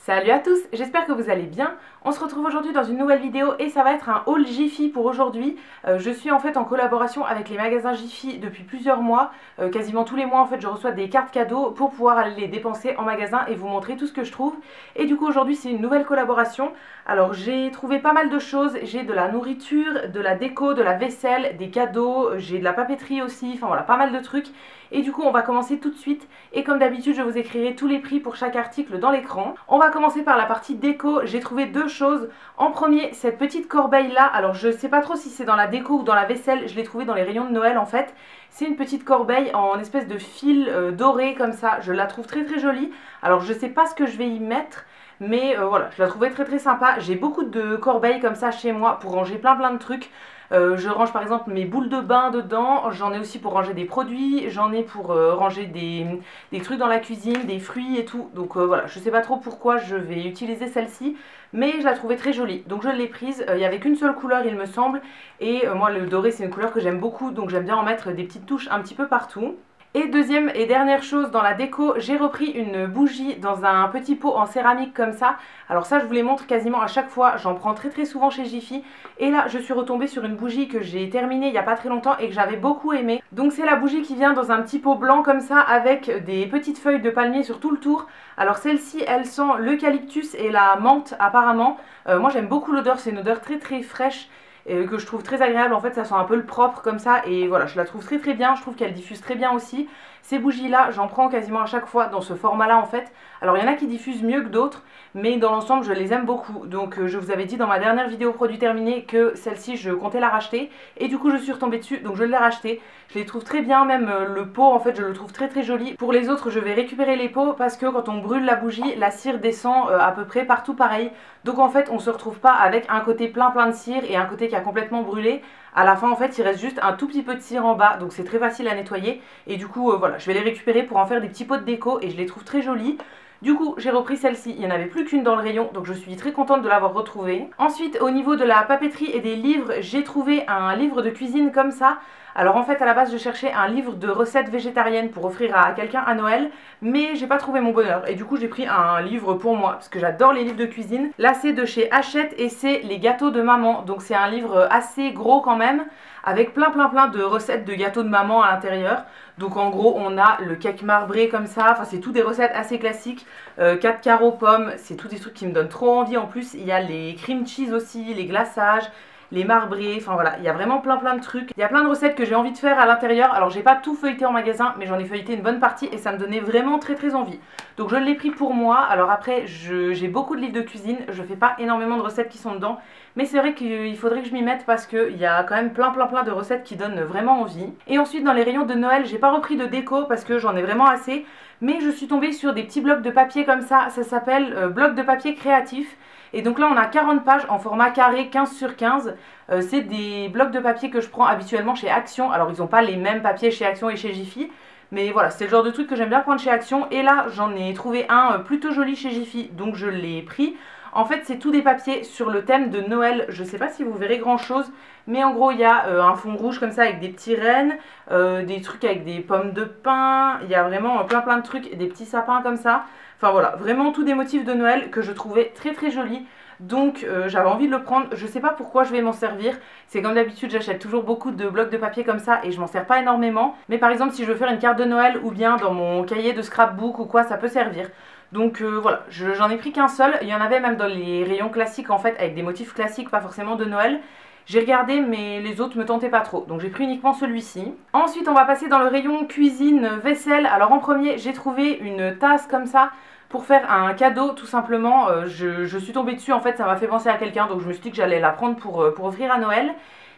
Salut à tous, j'espère que vous allez bien. On se retrouve aujourd'hui dans une nouvelle vidéo et ça va être un haul Jiffy pour aujourd'hui. Je suis en fait en collaboration avec les magasins Jiffy depuis plusieurs mois. Quasiment tous les mois en fait je reçois des cartes cadeaux pour pouvoir aller les dépenser en magasin et vous montrer tout ce que je trouve. Et du coup aujourd'hui c'est une nouvelle collaboration. Alors j'ai trouvé pas mal de choses, j'ai de la nourriture, de la déco, de la vaisselle, des cadeaux, j'ai de la papeterie aussi, enfin voilà pas mal de trucs. Et du coup on va commencer tout de suite et comme d'habitude je vous écrirai tous les prix pour chaque article dans l'écran. On va commencer par la partie déco, j'ai trouvé deux choses. En premier cette petite corbeille là, alors je sais pas trop si c'est dans la déco ou dans la vaisselle, je l'ai trouvée dans les rayons de Noël en fait. C'est une petite corbeille en espèce de fil doré comme ça, je la trouve très jolie. Alors je sais pas ce que je vais y mettre. Mais voilà, je la trouvais très sympa. J'ai beaucoup de corbeilles comme ça chez moi pour ranger plein de trucs. Je range par exemple mes boules de bain dedans, j'en ai aussi pour ranger des produits, j'en ai pour ranger des trucs dans la cuisine, des fruits et tout. Donc voilà, je sais pas trop pourquoi je vais utiliser celle-ci, mais je la trouvais très jolie. Donc je l'ai prise, il n'y avait qu'une seule couleur il me semble, et moi le doré c'est une couleur que j'aime beaucoup, donc j'aime bien en mettre des petites touches un petit peu partout. Et deuxième et dernière chose dans la déco, j'ai repris une bougie dans un petit pot en céramique comme ça. Alors ça je vous les montre quasiment à chaque fois, j'en prends très souvent chez Jiffy. Et là je suis retombée sur une bougie que j'ai terminée il n'y a pas très longtemps et que j'avais beaucoup aimé. Donc c'est la bougie qui vient dans un petit pot blanc comme ça avec des petites feuilles de palmier sur tout le tour. Alors celle-ci elle sent l'eucalyptus et la menthe apparemment. Moi j'aime beaucoup l'odeur, c'est une odeur très fraîche. Que je trouve très agréable, en fait ça sent un peu le propre comme ça et voilà je la trouve très bien, je trouve qu'elle diffuse très bien aussi. Ces bougies là j'en prends quasiment à chaque fois dans ce format là en fait. Alors il y en a qui diffusent mieux que d'autres mais dans l'ensemble je les aime beaucoup. Donc je vous avais dit dans ma dernière vidéo produit terminé que celle-ci je comptais la racheter et du coup je suis retombée dessus donc je l'ai rachetée. Je les trouve très bien, même le pot en fait je le trouve très joli. Pour les autres je vais récupérer les pots parce que quand on brûle la bougie la cire descend à peu près partout pareil. Donc en fait on se retrouve pas avec un côté plein de cire et un côté qui a complètement brûlé. À la fin en fait il reste juste un tout petit peu de cire en bas donc c'est très facile à nettoyer. Et du coup voilà je vais les récupérer pour en faire des petits pots de déco et je les trouve très jolis. Du coup j'ai repris celle-ci, il n'y en avait plus qu'une dans le rayon donc je suis très contente de l'avoir retrouvée. Ensuite au niveau de la papeterie et des livres, j'ai trouvé un livre de cuisine comme ça. Alors en fait à la base je cherchais un livre de recettes végétariennes pour offrir à quelqu'un à Noël, mais j'ai pas trouvé mon bonheur et du coup j'ai pris un livre pour moi parce que j'adore les livres de cuisine. Là c'est de chez Hachette et c'est les gâteaux de maman, donc c'est un livre assez gros quand même avec plein de recettes de gâteaux de maman à l'intérieur. Donc en gros on a le cake marbré comme ça, enfin c'est tout des recettes assez classiques, 4 carreaux pommes, c'est tout des trucs qui me donnent trop envie. En plus il y a les cream cheese aussi, les glaçages, les marbrés, enfin voilà, il y a vraiment plein de trucs. Il y a plein de recettes que j'ai envie de faire à l'intérieur. Alors j'ai pas tout feuilleté en magasin, mais j'en ai feuilleté une bonne partie et ça me donnait vraiment très envie. Donc je l'ai pris pour moi. Alors après, j'ai beaucoup de livres de cuisine, je fais pas énormément de recettes qui sont dedans, mais c'est vrai qu'il faudrait que je m'y mette parce qu'il y a quand même plein de recettes qui donnent vraiment envie. Et ensuite dans les rayons de Noël, j'ai pas repris de déco parce que j'en ai vraiment assez, mais je suis tombée sur des petits blocs de papier comme ça s'appelle bloc de papier créatif. Et donc là on a 40 pages en format carré 15 sur 15. C'est des blocs de papier que je prends habituellement chez Action. Alors ils n'ont pas les mêmes papiers chez Action et chez Jiffy, mais voilà c'est le genre de truc que j'aime bien prendre chez Action. Et là j'en ai trouvé un plutôt joli chez Jiffy, donc je l'ai pris. En fait c'est tous des papiers sur le thème de Noël. Je sais pas si vous verrez grand chose, mais en gros il y a un fond rouge comme ça avec des petits rennes, des trucs avec des pommes de pin, il y a vraiment plein de trucs, des petits sapins comme ça. Enfin voilà, vraiment tous des motifs de Noël que je trouvais très jolis. Donc j'avais envie de le prendre, je sais pas pourquoi je vais m'en servir. C'est comme d'habitude j'achète toujours beaucoup de blocs de papier comme ça et je m'en sers pas énormément. Mais par exemple si je veux faire une carte de Noël ou bien dans mon cahier de scrapbook ou quoi ça peut servir. Donc voilà, j'en ai pris qu'un seul, il y en avait même dans les rayons classiques en fait avec des motifs classiques pas forcément de Noël. J'ai regardé mais les autres me tentaient pas trop, donc j'ai pris uniquement celui-ci. Ensuite on va passer dans le rayon cuisine, vaisselle. Alors en premier j'ai trouvé une tasse comme ça pour faire un cadeau tout simplement. Je suis tombée dessus en fait, ça m'a fait penser à quelqu'un donc je me suis dit que j'allais la prendre pour offrir à Noël.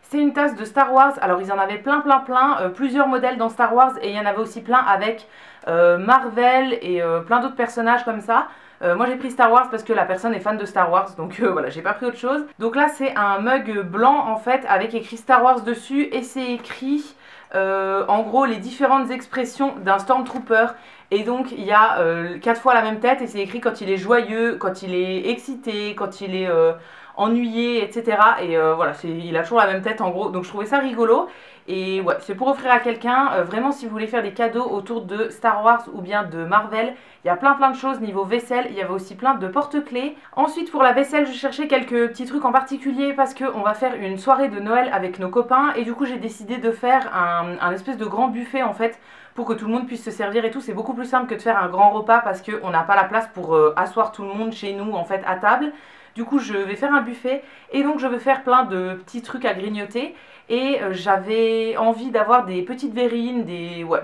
C'est une tasse de Star Wars, alors ils en avaient plein, plusieurs modèles dans Star Wars et il y en avait aussi plein avec Marvel et plein d'autres personnages comme ça. Moi j'ai pris Star Wars parce que la personne est fan de Star Wars donc voilà j'ai pas pris autre chose. Donc là c'est un mug blanc en fait avec écrit Star Wars dessus et c'est écrit en gros les différentes expressions d'un Stormtrooper Et donc il y a 4 fois la même tête et c'est écrit quand il est joyeux, quand il est excité, quand il est ennuyé, etc. Et voilà, il a toujours la même tête en gros. Donc je trouvais ça rigolo. Et ouais, c'est pour offrir à quelqu'un. Vraiment, si vous voulez faire des cadeaux autour de Star Wars ou bien de Marvel, il y a plein de choses niveau vaisselle. Il y avait aussi plein de porte-clés. Ensuite, pour la vaisselle, je cherchais quelques petits trucs en particulier parce qu'on va faire une soirée de Noël avec nos copains. Et du coup, j'ai décidé de faire un espèce de grand buffet en fait, pour que tout le monde puisse se servir et tout. C'est beaucoup plus simple que de faire un grand repas parce qu'on n'a pas la place pour asseoir tout le monde chez nous en fait à table. Du coup, je vais faire un buffet et donc je vais faire plein de petits trucs à grignoter. Et j'avais envie d'avoir des petites verrines,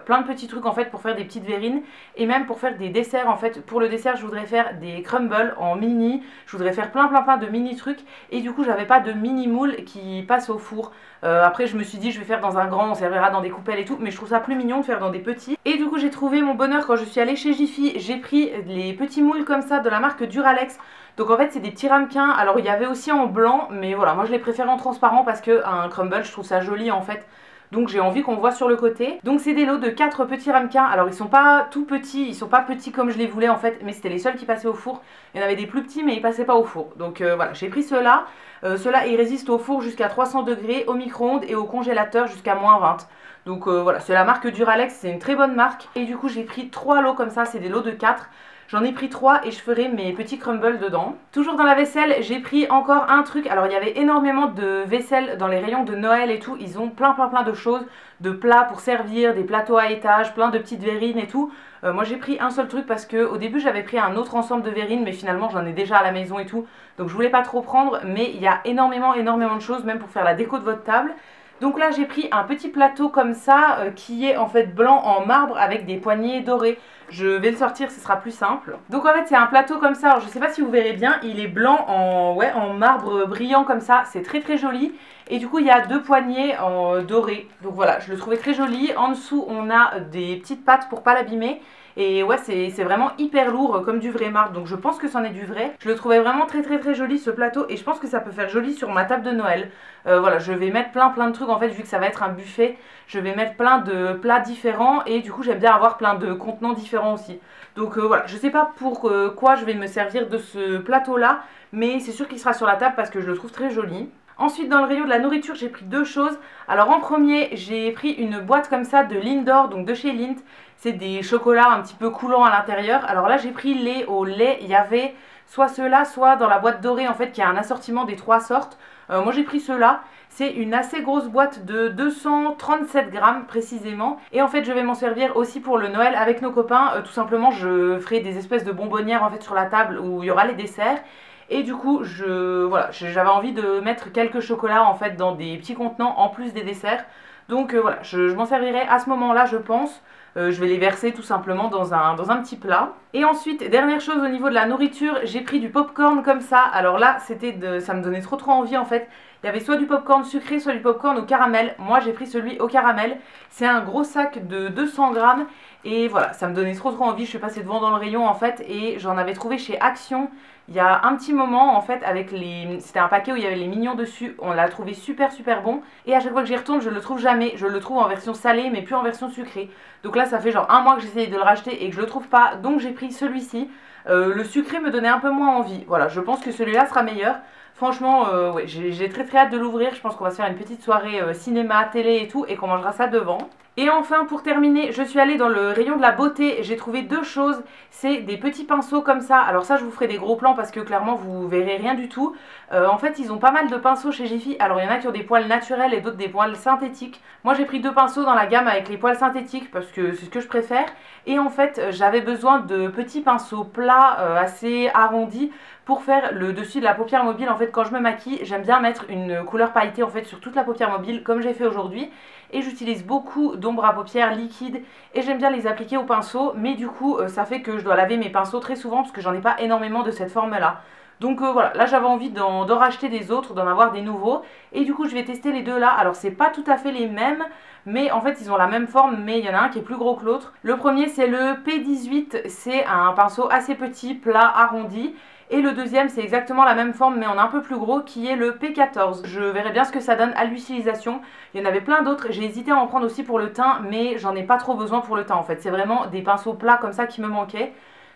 plein de petits trucs en fait pour faire des petites verrines. Et même pour faire des desserts en fait. Pour le dessert, je voudrais faire des crumbles en mini. Je voudrais faire plein de mini trucs. Et du coup, j'avais pas de mini moule qui passe au four. Après, je me suis dit, je vais faire dans un grand, on servira dans des coupelles et tout. Mais je trouve ça plus mignon de faire dans des petits. Et du coup, j'ai trouvé mon bonheur quand je suis allée chez Jiffy. J'ai pris les petits moules comme ça de la marque Duralex. Donc en fait c'est des petits ramequins, alors il y avait aussi en blanc, mais voilà, moi je les préfère en transparent parce que un crumble je trouve ça joli en fait. Donc j'ai envie qu'on voit sur le côté. Donc c'est des lots de 4 petits ramequins. Alors ils sont pas tout petits, ils sont pas petits comme je les voulais en fait, mais c'était les seuls qui passaient au four. Il y en avait des plus petits mais ils passaient pas au four. Donc voilà, j'ai pris ceux-là. Ceux-là ils résistent au four jusqu'à 300 degrés, au micro-ondes et au congélateur jusqu'à -20. Donc voilà, c'est la marque Duralex, c'est une très bonne marque. Et du coup j'ai pris 3 lots comme ça, c'est des lots de 4. J'en ai pris 3 et je ferai mes petits crumbles dedans. Toujours dans la vaisselle, j'ai pris encore un truc. Alors il y avait énormément de vaisselle dans les rayons de Noël et tout. Ils ont plein de choses, de plats pour servir, des plateaux à étage, plein de petites verrines et tout. Moi j'ai pris un seul truc parce que au début j'avais pris un autre ensemble de verrines, mais finalement j'en ai déjà à la maison et tout. Donc je voulais pas trop prendre, mais il y a énormément de choses, même pour faire la déco de votre table. Donc là j'ai pris un petit plateau comme ça qui est en fait blanc en marbre avec des poignées dorées. Je vais le sortir, ce sera plus simple. Donc en fait c'est un plateau comme ça, alors je sais pas si vous verrez bien, il est blanc en marbre brillant comme ça, c'est très joli. Et du coup il y a 2 poignées en doré, donc voilà, je le trouvais très joli. En dessous on a des petites pattes pour pas l'abîmer. Et ouais, c'est vraiment hyper lourd comme du vrai marbre, donc je pense que c'en est du vrai. Je le trouvais vraiment très joli ce plateau et je pense que ça peut faire joli sur ma table de Noël. Voilà, je vais mettre plein de trucs en fait, vu que ça va être un buffet. Je vais mettre plein de plats différents et du coup j'aime bien avoir plein de contenants différents aussi. Donc voilà, je sais pas pour quoi je vais me servir de ce plateau là, mais c'est sûr qu'il sera sur la table parce que je le trouve très joli. Ensuite dans le rayon de la nourriture j'ai pris 2 choses. Alors en premier j'ai pris une boîte comme ça de Lindor, donc de chez Lindt. C'est des chocolats un petit peu coulants à l'intérieur. Alors là j'ai pris lait au lait, il y avait soit ceux-là, soit dans la boîte dorée en fait qui a un assortiment des 3 sortes. Moi j'ai pris ceux-là. C'est une assez grosse boîte de 237 grammes précisément. Et en fait je vais m'en servir aussi pour le Noël avec nos copains. Tout simplement je ferai des espèces de bonbonnières en fait sur la table où il y aura les desserts. Et du coup, j'avais envie de mettre quelques chocolats en fait dans des petits contenants en plus des desserts. Donc voilà, je m'en servirai à ce moment-là, je pense. Je vais les verser tout simplement dans un petit plat. Et ensuite, dernière chose au niveau de la nourriture, j'ai pris du popcorn comme ça. Alors là, ça me donnait trop envie en fait. Il y avait soit du popcorn sucré, soit du popcorn au caramel. Moi, j'ai pris celui au caramel. C'est un gros sac de 200 grammes. Et voilà, ça me donnait trop envie. Je suis passée devant dans le rayon en fait. Et j'en avais trouvé chez Action il y a un petit moment en fait avec c'était un paquet où il y avait les mignons dessus. On l'a trouvé super bon. Et à chaque fois que j'y retourne, je le trouve jamais. Je le trouve en version salée mais plus en version sucrée. Donc là, ça fait genre un mois que j'essayais de le racheter et que je le trouve pas. Donc j'ai pris celui-ci. Le sucré me donnait un peu moins envie. Voilà, je pense que celui-là sera meilleur. Franchement, ouais, j'ai très hâte de l'ouvrir. Je pense qu'on va se faire une petite soirée cinéma, télé et tout, et qu'on mangera ça devant. Et enfin, pour terminer, je suis allée dans le rayon de la beauté. J'ai trouvé 2 choses. C'est des petits pinceaux comme ça. Alors ça, je vous ferai des gros plans parce que clairement, vous verrez rien du tout. En fait, ils ont pas mal de pinceaux chez Jiffy. Alors, il y en a qui ont des poils naturels et d'autres des poils synthétiques. Moi, j'ai pris 2 pinceaux dans la gamme avec les poils synthétiques parce que c'est ce que je préfère. Et en fait, j'avais besoin de petits pinceaux plats assez arrondis pour faire le dessus de la paupière mobile. En fait, quand je me maquille, j'aime bien mettre une couleur pailletée en fait sur toute la paupière mobile comme j'ai fait aujourd'hui. Et j'utilise beaucoup d'ombre à paupières liquide et j'aime bien les appliquer au pinceau. Mais du coup, ça fait que je dois laver mes pinceaux très souvent parce que j'en ai pas énormément de cette forme-là. Donc voilà, là j'avais envie d'en racheter des autres, d'en avoir des nouveaux. Et du coup, je vais tester les deux là. Alors, c'est pas tout à fait les mêmes, mais en fait, ils ont la même forme, mais il y en a un qui est plus gros que l'autre. Le premier, c'est le P18. C'est un pinceau assez petit, plat, arrondi. Et le deuxième c'est exactement la même forme mais en un peu plus gros qui est le P14. Je verrai bien ce que ça donne à l'utilisation. Il y en avait plein d'autres, j'ai hésité à en prendre aussi pour le teint mais j'en ai pas trop besoin pour le teint en fait. C'est vraiment des pinceaux plats comme ça qui me manquaient.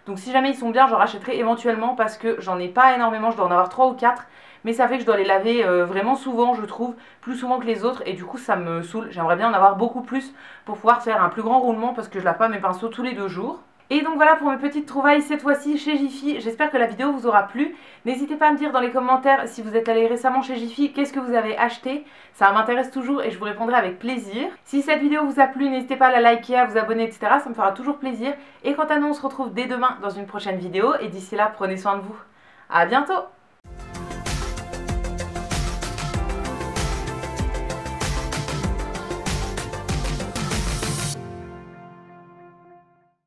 Donc si jamais ils sont bien, j'en rachèterai éventuellement parce que j'en ai pas énormément, je dois en avoir 3 ou 4. Mais ça fait que je dois les laver vraiment souvent, je trouve, plus souvent que les autres. Et du coup ça me saoule, j'aimerais bien en avoir beaucoup plus pour pouvoir faire un plus grand roulement parce que je lave pas mes pinceaux tous les 2 jours. Et donc voilà pour mes petites trouvailles cette fois-ci chez Jiffy. J'espère que la vidéo vous aura plu. N'hésitez pas à me dire dans les commentaires si vous êtes allé récemment chez Jiffy, qu'est-ce que vous avez acheté. Ça m'intéresse toujours et je vous répondrai avec plaisir. Si cette vidéo vous a plu, n'hésitez pas à la liker, à vous abonner, etc. Ça me fera toujours plaisir. Et quant à nous, on se retrouve dès demain dans une prochaine vidéo. Et d'ici là, prenez soin de vous. À bientôt!